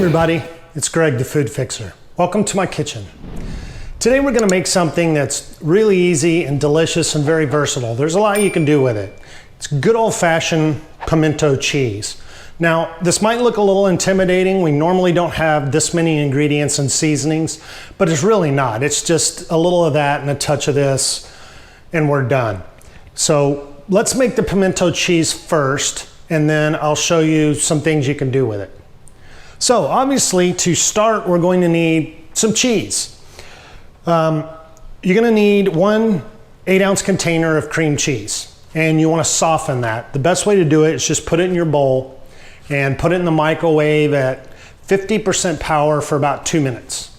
everybody, it's Greg the Food Fixer. Welcome to my kitchen. Today we're going to make something that's really easy and delicious and very versatile. There's a lot you can do with it. It's good old-fashioned pimento cheese. Now this might look a little intimidating. We normally don't have this many ingredients and seasonings, but it's really not. It's just a little of that and a touch of this and we're done. So let's make the pimento cheese first and then I'll show you some things you can do with it. So obviously to start we're going to need some cheese. You're going to need 1 8-ounce container of cream cheese and you want to soften that. The best way to do it is just put it in your bowl and put it in the microwave at 50% power for about 2 minutes.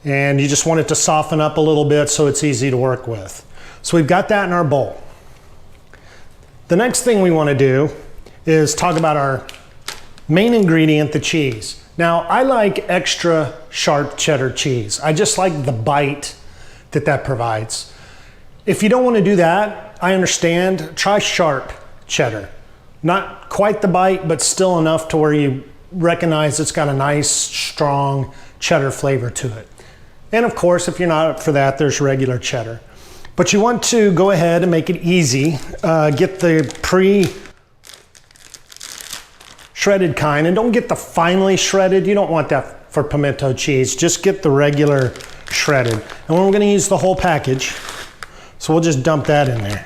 And you just want it to soften up a little bit so it's easy to work with. So we've got that in our bowl. The next thing we want to do is talk about our main ingredient, the cheese. Now, I like extra sharp cheddar cheese. I just like the bite that provides. If you don't want to do that, I understand. Try sharp cheddar. Not quite the bite, but still enough to where you recognize it's got a nice, strong cheddar flavor to it. And of course, if you're not up for that, there's regular cheddar. But you want to go ahead and make it easy. Get the shredded kind, and don't get the finely shredded. You don't want that for pimento cheese. Just get the regular shredded. And we're going to use the whole package, so we'll just dump that in there.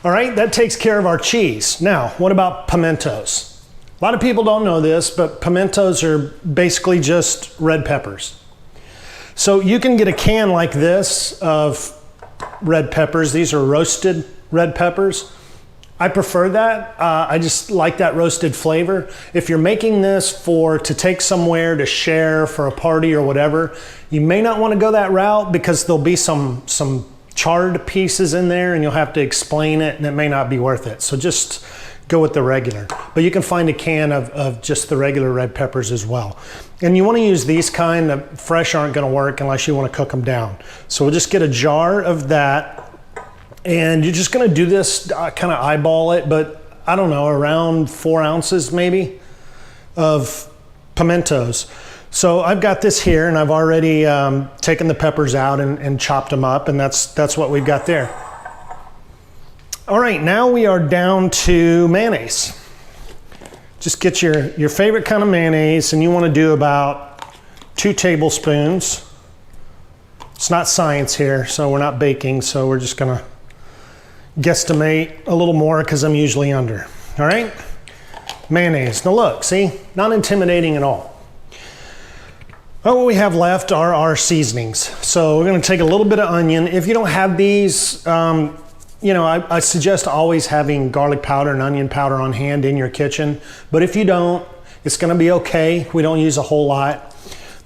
All right, that takes care of our cheese. Now, what about pimentos? A lot of people don't know this, but pimentos are basically just red peppers. So you can get a can like this of red peppers. These are roasted red peppers. I prefer that. I just like that roasted flavor. If you're making this to take somewhere to share for a party or whatever, you may not want to go that route because there'll be some charred pieces in there and you'll have to explain it and it may not be worth it. So just go with the regular. But you can find a can of just the regular red peppers as well. And you want to use these kind. The fresh aren't going to work unless you want to cook them down. So we'll just get a jar of that. And you're just going to do this, kind of eyeball it, but I don't know, around 4 ounces maybe of pimentos. So I've got this here and I've already taken the peppers out and chopped them up, and that's what we've got there. All right, now we are down to mayonnaise. Just get your favorite kind of mayonnaise, and you want to do about 2 tablespoons. It's not science here, so we're not baking, so we're just going to guesstimate a little more because I'm usually under. All right, mayonnaise. Now look, see, not intimidating at all. Well, what we have left are our seasonings. So we're going to take a little bit of onion. If you don't have these, you know, I suggest always having garlic powder and onion powder on hand in your kitchen. But if you don't, it's going to be okay. We don't use a whole lot,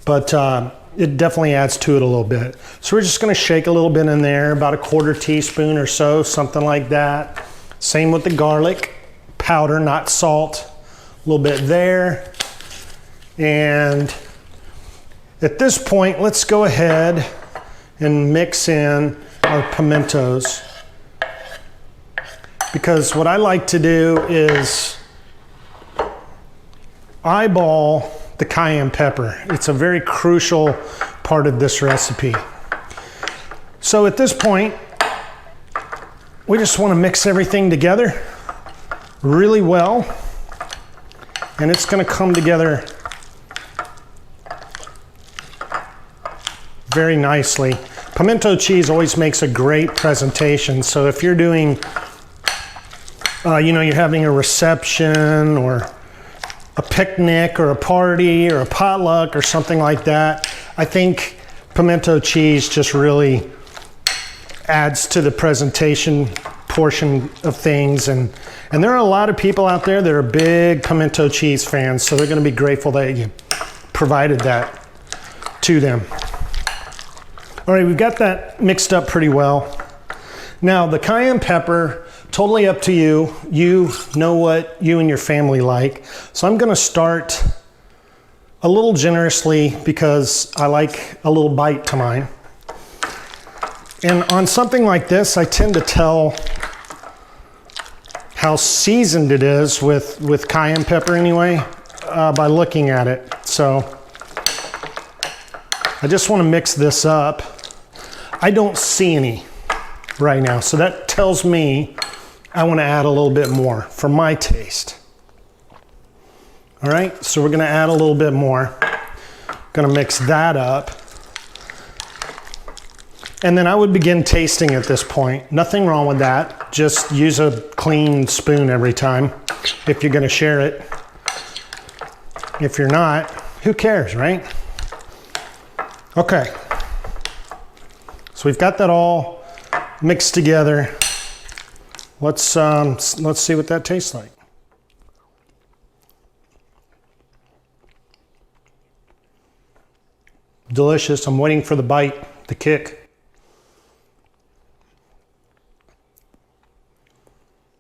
but it definitely adds to it a little bit. So we're just going to shake a little bit in there, about 1/4 teaspoon or so, something like that. Same with the garlic powder, not salt. A little bit there. And at this point, let's go ahead and mix in our pimentos. Because what I like to do is eyeball the cayenne pepper. It's a very crucial part of this recipe. So at this point, we just want to mix everything together really well, and it's going to come together very nicely. Pimento cheese always makes a great presentation, so if you're doing, you know, you're having a reception or a picnic or a party or a potluck or something like that, I think pimento cheese just really adds to the presentation portion of things. And there are a lot of people out there that are big pimento cheese fans, so they're going to be grateful that you provided that to them. All right, we've got that mixed up pretty well. Now the cayenne pepper, totally up to you. You know what you and your family like. So I'm going to start a little generously because I like a little bite to mine. And on something like this, I tend to tell how seasoned it is with cayenne pepper anyway, by looking at it. So I just want to mix this up. I don't see any right now, so that tells me I want to add a little bit more for my taste. All right, so we're going to add a little bit more. Going to mix that up. And then I would begin tasting at this point. Nothing wrong with that. Just use a clean spoon every time if you're going to share it. If you're not, who cares, right? Okay. So we've got that all mixed together. Let's see what that tastes like. Delicious. I'm waiting for the bite, the kick.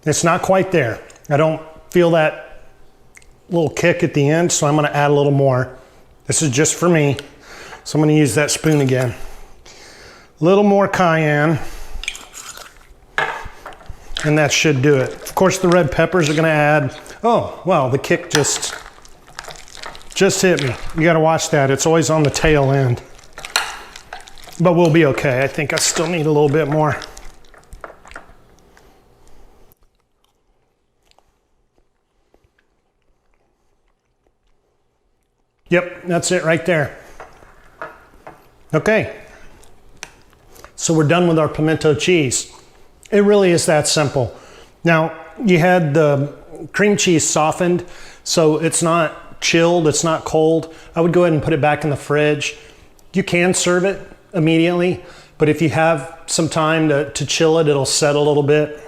It's not quite there. I don't feel that little kick at the end, so I'm going to add a little more. This is just for me, so I'm going to use that spoon again. A little more cayenne, and that should do it. Of course, the red peppers are going to add. Oh, well, the kick just hit me. You got to watch that. It's always on the tail end. But we'll be okay. I think I still need a little bit more. Yep, that's it right there. Okay, so we're done with our pimento cheese. It really is that simple. Now, you had the cream cheese softened, so it's not chilled, it's not cold. I would go ahead and put it back in the fridge. You can serve it immediately, but if you have some time to chill it, it'll set a little bit.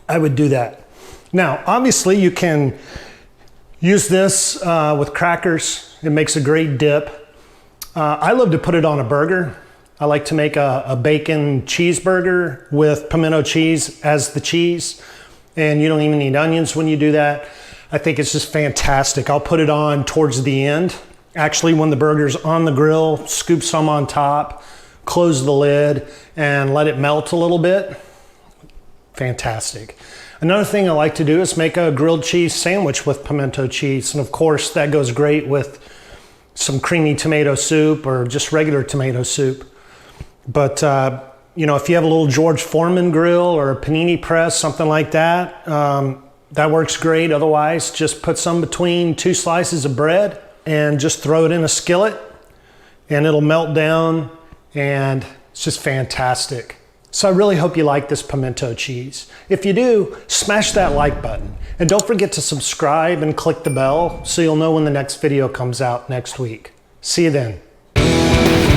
I would do that. Now, obviously, you can use this with crackers. It makes a great dip. I love to put it on a burger. I like to make a bacon cheeseburger with pimento cheese as the cheese. And you don't even need onions when you do that. I think it's just fantastic. I'll put it on towards the end. Actually, when the burger's on the grill, scoop some on top, close the lid, and let it melt a little bit. Fantastic. Another thing I like to do is make a grilled cheese sandwich with pimento cheese. And of course, that goes great with some creamy tomato soup or just regular tomato soup. But, you know, if you have a little George Foreman grill or a panini press, something like that, that works great. Otherwise, just put some between two slices of bread and just throw it in a skillet and it'll melt down and it's just fantastic. So I really hope you like this pimento cheese. If you do, smash that like button. And don't forget to subscribe and click the bell so you'll know when the next video comes out next week. See you then.